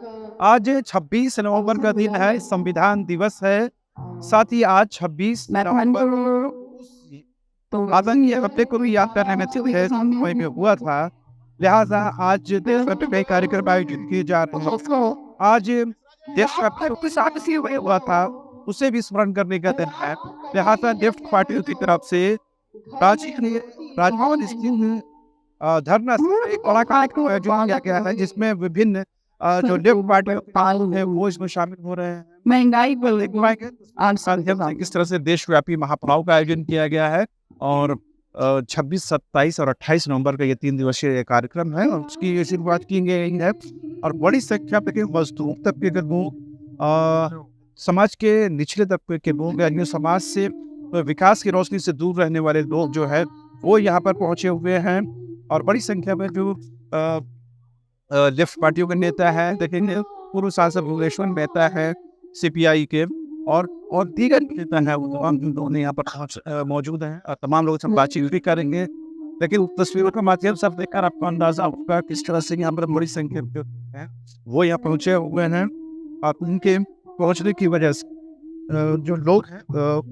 आज 26 नवंबर का दिन है, संविधान दिवस है। साथ ही आज 26 नवंबर आतंकी हमले को भी याद करने में समय में हुआ था। लिहाजा आज देशव्यापी कई कार्यक्रम आयोजित किए जा रहे हैं। आज देशव्यापी हुआ था, उसे भी स्मरण करने का दिन है। लिहाजा लेफ्ट पार्टी की तरफ से राजभवन स्थित धरना एक बड़ा कार्यक्रम आयोजित किया गया है, जिसमें विभिन्न जो लेफ्ट पार्टी है वो इसमें शामिल हो रहे हैं। महंगाई पर देख पाएंगे किस तरह से देशव्यापी महापड़ाव का आयोजन किया गया है। और 26, 27 और 28 नवंबर का ये 3 दिवसीय कार्यक्रम है और उसकी शुरुआत की गई है। और बड़ी संख्या में मजदूर तबके के लोग, समाज के निचले तबके के लोग, अन्य समाज से विकास की रोशनी से दूर रहने वाले लोग जो है वो यहाँ पर पहुंचे हुए हैं। और बड़ी संख्या में जो लेफ्ट पार्टियों के नेता हैं, देखेंगे पूर्व सांसद भुवनेश्वर मेहता है सीपीआई के, और दीगर नेता हैं, वो तमाम लोग यहाँ पर मौजूद हैं और तमाम लोगों से बातचीत भी करेंगे। लेकिन तस्वीरों के माध्यम से देखकर आपको अंदाजा होगा किस तरह से यहाँ पर बड़ी संख्या में है वो यहाँ पहुँचे हुए हैं। और उनके पहुँचने की वजह से जो लोग हैं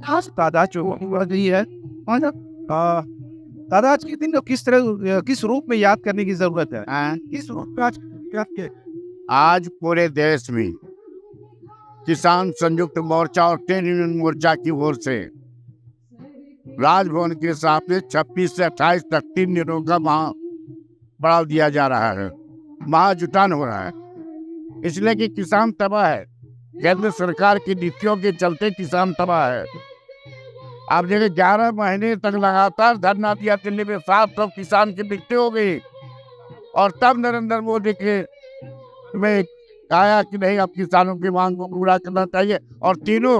खास तादाद जो बढ़ रही है। और तादाद के दिन किस रूप में याद करने की जरूरत है? किस रूप में आज पूरे देश में किसान संयुक्त मोर्चा और ट्रेड यूनियन मोर्चा की ओर से राजभवन के सामने 26 से 28 तक 3 दिनों का महापड़ाव दिया जा रहा है, महाजुटान हो रहा है। इसलिए कि किसान तबाह है, केंद्र सरकार की नीतियों के चलते किसान तबाह है। आप देखिए 11 महीने तक लगातार धरना दिया दिल्ली में, 700 किसान की मृत्यु हो गई। और तब नरेंद्र मोदी के में आया कि नहीं, अब किसानों की मांग को पूरा करना चाहिए और तीनों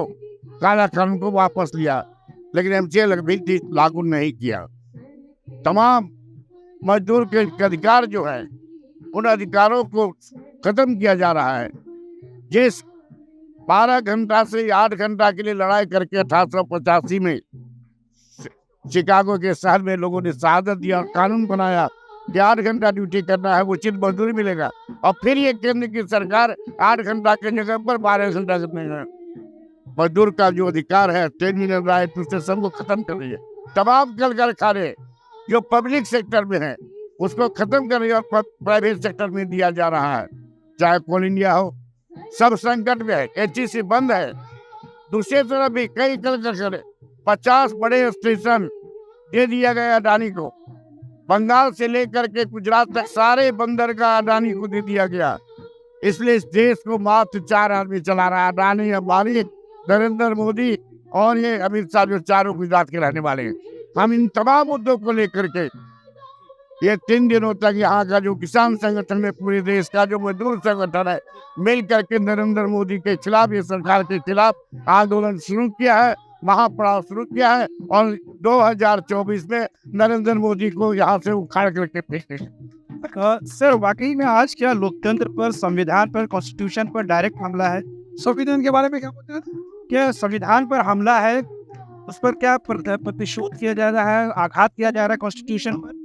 काला कानून को वापस लिया। लेकिन एमसीए भी लागू नहीं किया। तमाम मजदूर के अधिकार जो है उन अधिकारों को खत्म किया जा रहा है। जिस 12 घंटा से 8 घंटा के लिए लड़ाई करके 1885 में शिकागो के शहर में लोगों ने शहादत दिया और कानून बनाया कि 8 घंटा ड्यूटी करना है, उचित मजदूरी मिलेगा। और फिर ये केंद्र की सरकार 8 घंटा के जगह पर 12 घंटा करने का मजदूर का जो अधिकार है, ट्रेड यूनियन राइट, उससे सबको खत्म कर रही है। तमाम कल कारखाने जो पब्लिक सेक्टर में है उसको खत्म कर रही है और प्राइवेट सेक्टर में दिया जा रहा है। चाहे कोल इंडिया हो, सब संकट में है। एचईसी बंद है। दूसरी तरफ भी कई कल कारखाने, 50 बड़े स्टेशन दे दिया गया अडानी को। बंगाल से लेकर के गुजरात तक सारे बंदरगाह अडानी को दे दिया गया। इसलिए इस देश को मात्र 4 आदमी चला रहा है, अडानी, अंबानी, नरेंद्र मोदी और ये अमित शाह, जो चारों गुजरात के रहने वाले हैं। हम इन तमाम मुद्दों को लेकर के ये 3 दिनों तक यहाँ का जो किसान संगठन है, पूरे देश का जो मजदूर संगठन है, मिल करके नरेंद्र मोदी के खिलाफ, ये सरकार के खिलाफ आंदोलन शुरू किया है, महापड़ाव शुरू किया है। और 2024 में नरेंद्र मोदी को यहाँ से उखाड़ करके फेंकेंगे। सर, वाकई में आज क्या लोकतंत्र पर, संविधान पर, कॉन्स्टिट्यूशन पर डायरेक्ट हमला है? संविधान के बारे में क्या बोलते हैं? क्या संविधान पर हमला है? उस पर क्या प्रतिशोध किया जा रहा है, आघात किया जा रहा है कॉन्स्टिट्यूशन पर?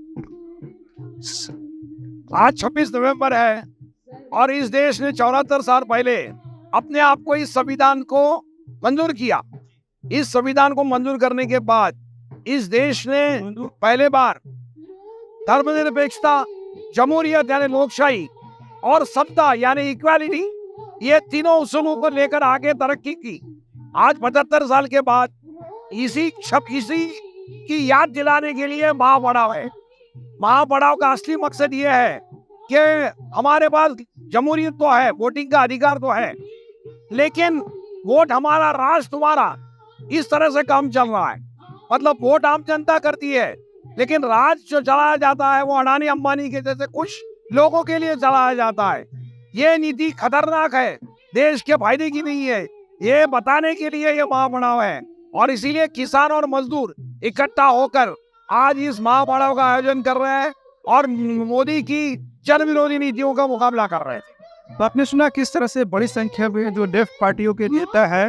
आज 26 नवंबर है और इस देश ने 74 साल पहले अपने आप को इस संविधान को मंजूर किया। इस संविधान को मंजूर करने के बाद इस देश ने पहले बार धर्मनिरपेक्षता, जमहूरियत यानी लोकशाही और समता यानी इक्वालिटी, ये तीनों उसूलों को लेकर आगे तरक्की की। आज 75 साल के बाद इसी की याद दिलाने के लिए महापड़ाव है। महापड़ाव का असली मकसद ये है कि हमारे पास जमहूरियत तो है, वोटिंग का अधिकार तो है, लेकिन वोट हमारा, राज तुम्हारा, इस तरह से काम चल रहा है। मतलब वोट आम जनता करती है, लेकिन राज जो चलाया जाता है वो अडानी अंबानी के जैसे कुछ लोगों के लिए चलाया जाता है। ये नीति खतरनाक है, देश के फायदे की नहीं है। ये बताने के लिए ये महापड़ाव है और इसीलिए किसान और मजदूर इकट्ठा होकर आज इस महापड़ाव का आयोजन कर रहे हैं और मोदी की जन विरोधी नीतियों का मुकाबला कर रहे हैं। तो आपने सुना किस तरह से बड़ी संख्या में जो लेफ्ट पार्टियों के नेता है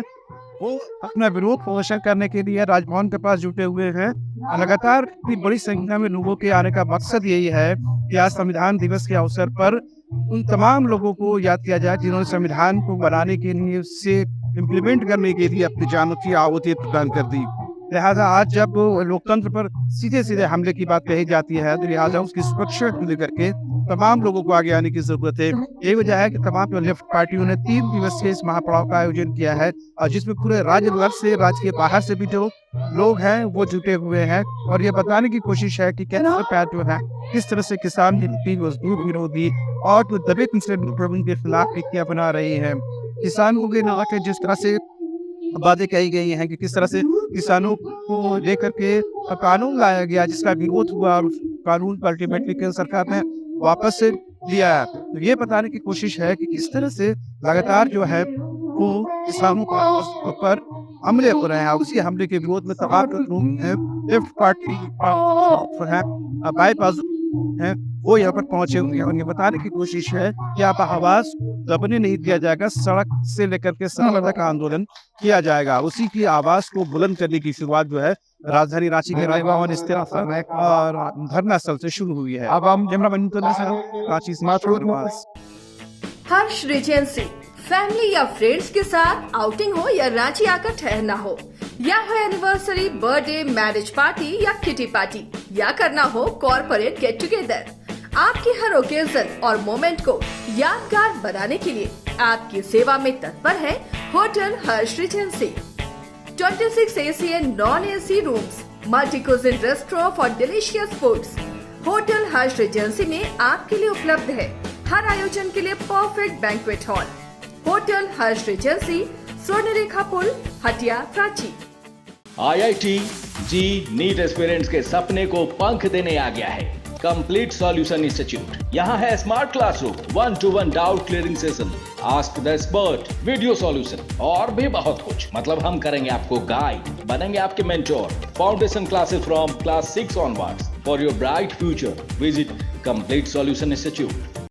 वो अपना विरोध प्रदर्शन करने के लिए राजभवन के पास जुटे हुए हैं। लगातार इतनी बड़ी संख्या में लोगों के आने का मकसद यही है कि आज संविधान दिवस के अवसर पर उन तमाम लोगों को याद किया जाए जिन्होंने संविधान को बनाने के लिए, उससे इम्प्लीमेंट करने के लिए अपनी जानों की आहुति प्रदान कर दी। लिहाजा आज जब लोकतंत्र पर सीधे सीधे हमले की बात कही जाती है, तो लिहाजा उसकी सुरक्षा को लेकर के तमाम लोगों को आगे आने की जरूरत है। यही वजह है कि तमाम जो लेफ्ट पार्टियों ने 3 दिवसीय इस महापड़ाव का आयोजन किया है, और जिसमें पूरे राज्य भर से, राज्य के बाहर से भी जो लोग हैं वो जुटे हुए हैं, और ये बताने की कोशिश है कि केंद्र सरकार जो है किस तरह से किसान विरोधी, मजदूर विरोधी और जो दबे पिछड़े लोगों के खिलाफ नीतियां बना रही है। किसानों के नाम पे जिस तरह से बातें कही गई हैं कि किस तरह से किसानों को लेकर के कानून लाया गया, जिसका विरोध हुआ, और कानून को अल्टीमेटली केंद्र सरकार ने वापस से लिया है। तो ये बताने की कोशिश है कि किस तरह से लगातार जो है वो किसानों के ऊपर हमले हो रहे हैं। उसी हमले के विरोध में तमाम लोग हैं, लेफ्ट पार्टी बाईपास हैं, वो यहाँ पर पहुंचे हुए हैं, और ये बताने की कोशिश है कि आप आवाज दबने नहीं दिया जाएगा। सड़क से लेकर के सड़क तक आंदोलन किया जाएगा। उसी की आवाज को बुलंद करने की शुरुआत जो है राजधानी रांची के राजभवन स्थित और धरना स्थल से शुरू हुई है। अब हम रांची से हर्ष रिजेंसी फैमिली या फ्रेंड्स के साथ आउटिंग हो या रांची आकर ठहरना हो, या हो एनिवर्सरी, बर्थडे, मैरिज पार्टी या किटी पार्टी, या करना हो कॉर्पोरेट गेट टुगेदर, आपकी हर ओकेजन और मोमेंट को यादगार बनाने के लिए आपकी सेवा में तत्पर है hotel Harsh Regency. 26 AC and non-AC rooms, multi-cuisine restaurant for delicious foods। Hotel Harsh Regency में आपके लिए उपलब्ध है हर आयोजन के लिए परफेक्ट बैंक्वेट हॉल। होटल हर्ष रिजेंसी, स्वर्णरेखा पुल, हटिया, रांची। IIT जी नीट एस्पिरेंट्स के सपने को पंख देने आ गया है कंप्लीट सॉल्यूशन इंस्टीट्यूट। यहाँ है smart classroom, 1-to-1 doubt clearing session, ask the expert, video solution और भी बहुत कुछ। मतलब हम करेंगे आपको गाइड, बनेंगे आपके mentor. Foundation classes from class 6 onwards for your bright future. Visit complete solution institute.